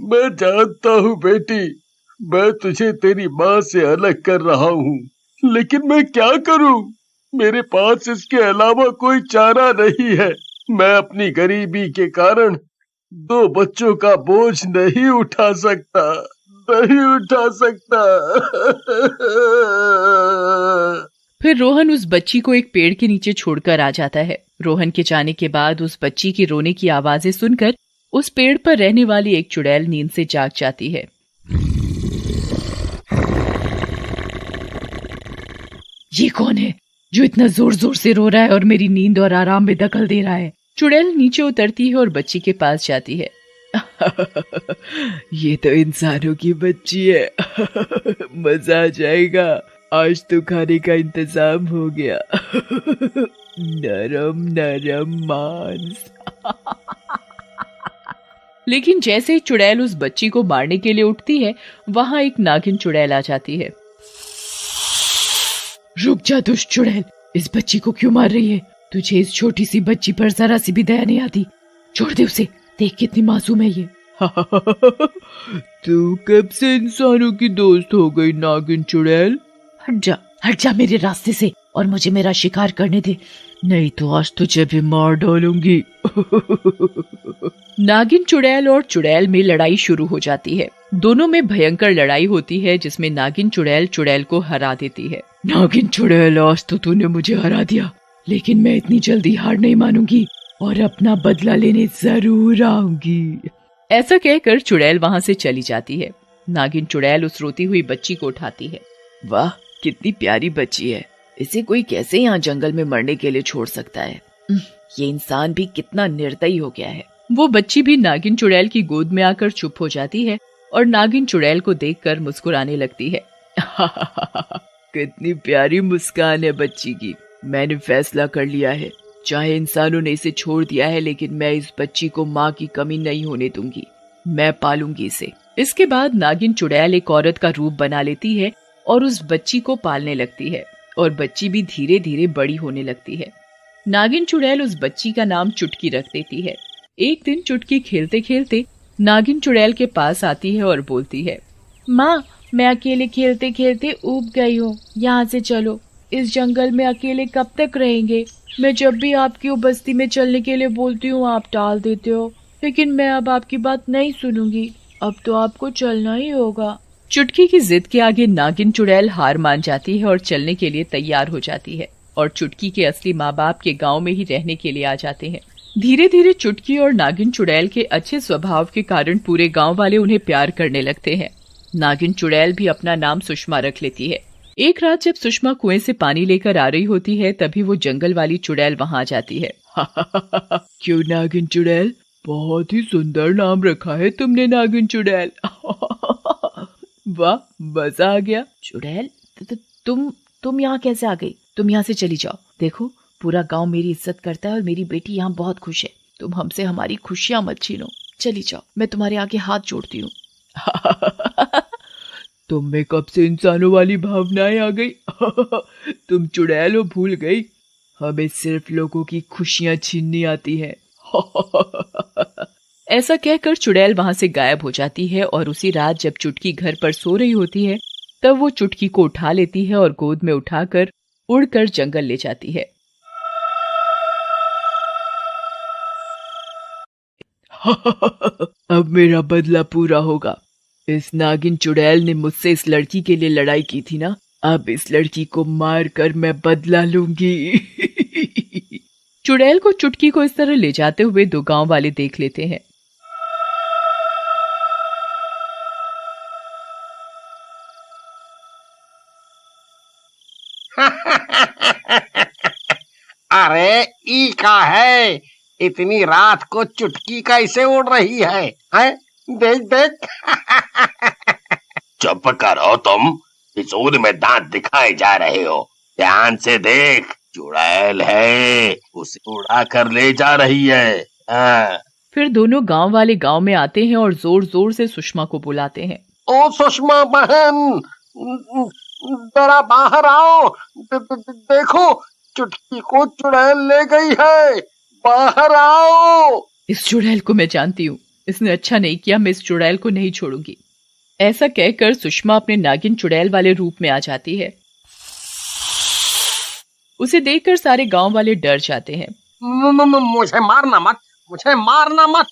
मैं जानता हूँ बेटी, मैं तुझे तेरी माँ से अलग कर रहा हूँ, लेकिन मैं क्या करूँ? मेरे पास इसके अलावा कोई चारा नहीं है। मैं अपनी गरीबी के कारण 2 बच्चों का बोझ नहीं उठा सकता, नहीं उठा सकता। फिर रोहन उस बच्ची को एक पेड़ के नीचे छोड़कर आ जाता है। रोहन के जाने के बाद उस बच्ची की रोने की आवाजें सुनकर उस पेड़ पर रहने वाली एक चुड़ैल नींद से जाग जाती है। ये कौन है जो इतना जोर जोर से रो रहा है और मेरी नींद और आराम में दखल दे रहा है? चुड़ैल नीचे उतरती है और बच्ची के पास जाती है। ये तो इंसानों की बच्ची है। मजा आ जाएगा, आज तो खाने का इंतजाम हो गया। नरम नरम मांस। लेकिन जैसे ही चुड़ैल उस बच्ची को मारने के लिए उठती है, वहां एक नागिन चुड़ैल आ जाती है। रुक जा दुष्ट चुड़ैल, इस बच्ची को क्यों मार रही है? तुझे इस छोटी सी बच्ची पर जरा सी भी दया नहीं आती। छोड़ दे उसे, देख कितनी मासूम है ये। तू कब से इंसानों की दोस्त हो गई नागिन चुड़ैल? हट जा मेरे रास्ते से और मुझे मेरा शिकार करने दे, नहीं तो आज तुझे भी मार डालूंगी। नागिन चुड़ैल और चुड़ैल में लड़ाई शुरू हो जाती है। दोनों में भयंकर लड़ाई होती है, जिसमें नागिन चुड़ैल चुड़ैल को हरा देती है। नागिन चुड़ैल, आज तो तूने मुझे हरा दिया, लेकिन मैं इतनी जल्दी हार नहीं मानूंगी और अपना बदला लेने जरूर आऊंगी। ऐसा कहकर चुड़ैल वहां से चली जाती है। नागिन चुड़ैल उस रोती हुई बच्ची को उठाती है। वाह, कितनी प्यारी बच्ची है, इसे कोई कैसे यहाँ जंगल में मरने के लिए छोड़ सकता है? ये इंसान भी कितना निर्दयी हो गया है। वो बच्ची भी नागिन चुड़ैल की गोद में आकर चुप हो जाती है और नागिन चुड़ैल को देखकर मुस्कुराने लगती है। कितनी प्यारी मुस्कान है बच्ची की। मैंने फैसला कर लिया है, चाहे इंसानों ने इसे छोड़ दिया है, लेकिन मैं इस बच्ची को माँ की कमी नहीं होने दूंगी। मैं पालूंगी इसे। इसके बाद नागिन चुड़ैल एक औरत का रूप बना लेती है और उस बच्ची को पालने लगती है और बच्ची भी धीरे धीरे बड़ी होने लगती है। नागिन चुड़ैल उस बच्ची का नाम चुटकी रख देती है। एक दिन चुटकी खेलते खेलते नागिन चुड़ैल के पास आती है और बोलती है, माँ, मैं अकेले खेलते खेलते ऊब गई हूँ, यहाँ से चलो। इस जंगल में अकेले कब तक रहेंगे? मैं जब भी आपकी बस्ती में चलने के लिए बोलती हूँ आप टाल देते हो, लेकिन मैं अब आपकी बात नहीं सुनूंगी। अब तो आपको चलना ही होगा। चुटकी की जिद के आगे नागिन चुड़ैल हार मान जाती है और चलने के लिए तैयार हो जाती है और चुटकी के असली माँ बाप के गांव में ही रहने के लिए आ जाते हैं। धीरे धीरे चुटकी और नागिन चुड़ैल के अच्छे स्वभाव के कारण पूरे गांव वाले उन्हें प्यार करने लगते हैं। नागिन चुड़ैल भी अपना नाम सुषमा रख लेती है। एक रात जब सुषमा कुएं से पानी लेकर आ रही होती है, तभी वो जंगल वाली चुड़ैल वहां आ जाती है। क्यों नागिन चुड़ैल, बहुत ही सुंदर नाम रखा है तुमने नागिन चुड़ैल। वाह, मजा आ गया। चुड़ैल, तुम यहाँ कैसे आ गई? तुम यहाँ से चली जाओ। देखो, पूरा गांव मेरी इज्जत करता है और मेरी बेटी यहाँ बहुत खुश है। तुम हमसे हमारी खुशियां मत छीनो। चली जाओ, मैं तुम्हारे आगे हाथ जोड़ती हूँ। तुम में कब से इंसानों वाली भावनाएं आ गई? तुम चुड़ैल हो, भूल गई? हमें सिर्फ लोगों की खुशियां छीननी आती है। ऐसा कहकर चुड़ैल वहां से गायब हो जाती है और उसी रात जब चुटकी घर पर सो रही होती है, तब वो चुटकी को उठा लेती है और गोद में उठाकर उड़कर जंगल ले जाती है। अब मेरा बदला पूरा होगा। इस नागिन चुड़ैल ने मुझसे इस लड़की के लिए लड़ाई की थी ना, अब इस लड़की को मार कर मैं बदला लूंगी। चुड़ैल को चुटकी को इस तरह ले जाते हुए दो गांव वाले देख लेते हैं। अरे ई का है, इतनी रात को चुटकी कैसे उड़ रही है? देख देख। चुप करो तुम, इस ऊर में दांत दिखाए जा रहे हो, ध्यान से देख, चुड़ैल है, उसे उड़ा कर ले जा रही है। फिर दोनों गांव वाले गांव में आते हैं और जोर जोर से सुषमा को बुलाते हैं। ओ सुषमा बहन, जरा बाहर आओ। देखो, चुटकी को चुड़ैल ले गई है। बाहर आओ। इस चुड़ैल को मैं जानती हूँ, इसने अच्छा नहीं किया, मैं इस चुड़ैल को नहीं छोड़ूंगी। ऐसा कहकर सुषमा अपने नागिन चुड़ैल वाले रूप में आ जाती है। उसे देखकर सारे गांव वाले डर जाते हैं। मुझे मारना मत, मुझे मारना मत।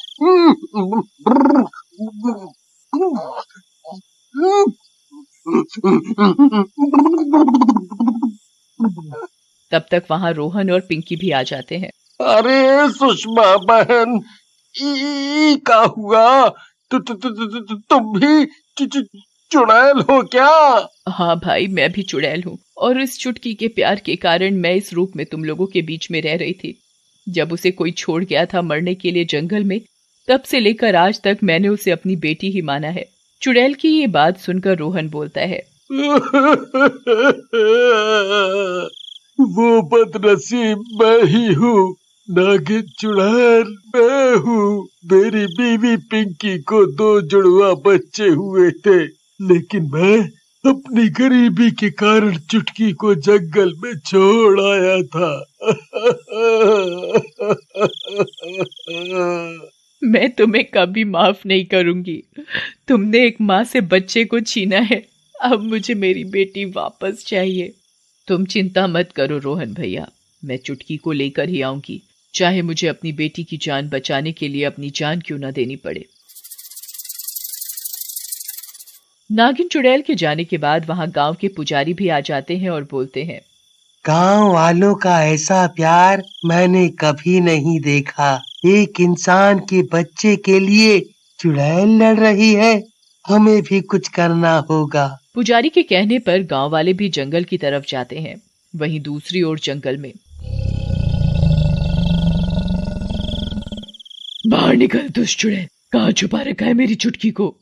तब तक वहां रोहन और पिंकी भी आ जाते हैं। अरे सुषमा बहन, ई का हुआ? तुम भी चुड़ैल हो क्या? हाँ भाई, मैं भी चुड़ैल हूँ और इस चुटकी के प्यार के कारण मैं इस रूप में तुम लोगों के बीच में रह रही थी। जब उसे कोई छोड़ गया था मरने के लिए जंगल में, तब से लेकर आज तक मैंने उसे अपनी बेटी ही माना है। चुड़ैल की ये बात सुनकर रोहन बोलता है, वो बदनसीब मैं ही हूँ, नागिन चुड़ैल मैं हूँ। मेरी बीवी पिंकी को 2 जुड़वा बच्चे हुए थे, लेकिन मैं अपनी गरीबी के कारण चुटकी को जंगल में छोड़ आया था। मैं तुम्हें कभी माफ नहीं करूंगी। तुमने एक माँ से बच्चे को छीना है, अब मुझे मेरी बेटी वापस चाहिए। तुम चिंता मत करो रोहन भैया, मैं चुटकी को लेकर ही आऊंगी, चाहे मुझे अपनी बेटी की जान बचाने के लिए अपनी जान क्यों ना देनी पड़े। नागिन चुड़ैल के जाने के बाद वहां गांव के पुजारी भी आ जाते हैं और बोलते हैं, गांव वालों का ऐसा प्यार मैंने कभी नहीं देखा। एक इंसान के बच्चे के लिए चुड़ैल लड़ रही है, हमें भी कुछ करना होगा। पुजारी के कहने पर गांव वाले भी जंगल की तरफ जाते हैं। वहीं दूसरी ओर जंगल में, बाहर निकल दुष्ट चुड़ैल, कहाँ छुपा रखा है मेरी चुटकी को?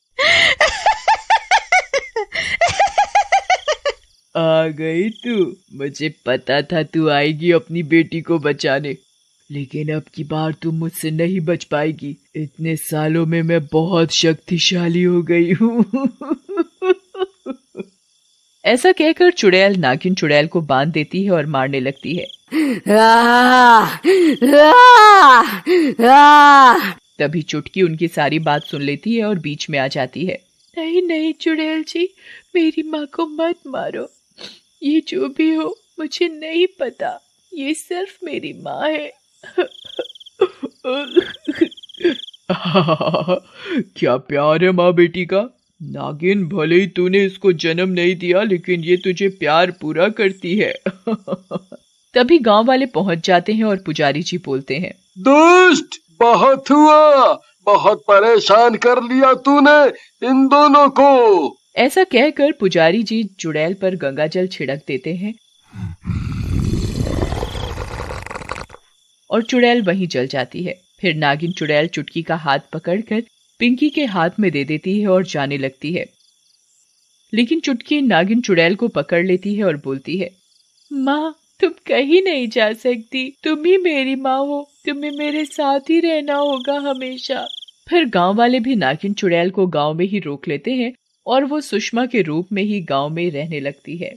आ गई तू, मुझे पता था तू आएगी अपनी बेटी को बचाने, लेकिन अब की बार तू मुझसे नहीं बच पाएगी। इतने सालों में मैं बहुत शक्तिशाली हो गई हूँ। ऐसा कहकर चुड़ैल नागिन चुड़ैल को बांध देती है और मारने लगती है। तभी चुटकी उनकी सारी बात सुन लेती है और बीच में आ जाती है। नहीं नहीं चुड़ैल जी, मेरी माँ को मत मारो। ये जो भी हो मुझे नहीं पता, ये सिर्फ मेरी माँ है। क्या प्यार है माँ बेटी का। नागिन, भले ही तूने इसको जन्म नहीं दिया, लेकिन ये तुझे प्यार पूरा करती है। तभी गांव वाले पहुंच जाते हैं और पुजारी जी बोलते हैं, दुष्ट, बहुत हुआ, बहुत परेशान कर लिया तूने इन दोनों को। ऐसा कहकर पुजारी जी चुड़ैल पर गंगाजल छिड़क देते हैं और चुड़ैल वहीं जल जाती है। फिर नागिन चुड़ैल चुटकी का हाथ पकड़कर पिंकी के हाथ में दे देती है और जाने लगती है। लेकिन चुटकी नागिन चुड़ैल को पकड़ लेती है और बोलती है, माँ तुम कहीं नहीं जा सकती, तुम ही मेरी माँ हो, तुम्हें मेरे साथ ही रहना होगा हमेशा। फिर गांव वाले भी नागिन चुड़ैल को गांव में ही रोक लेते हैं और वो सुषमा के रूप में ही गांव में रहने लगती है।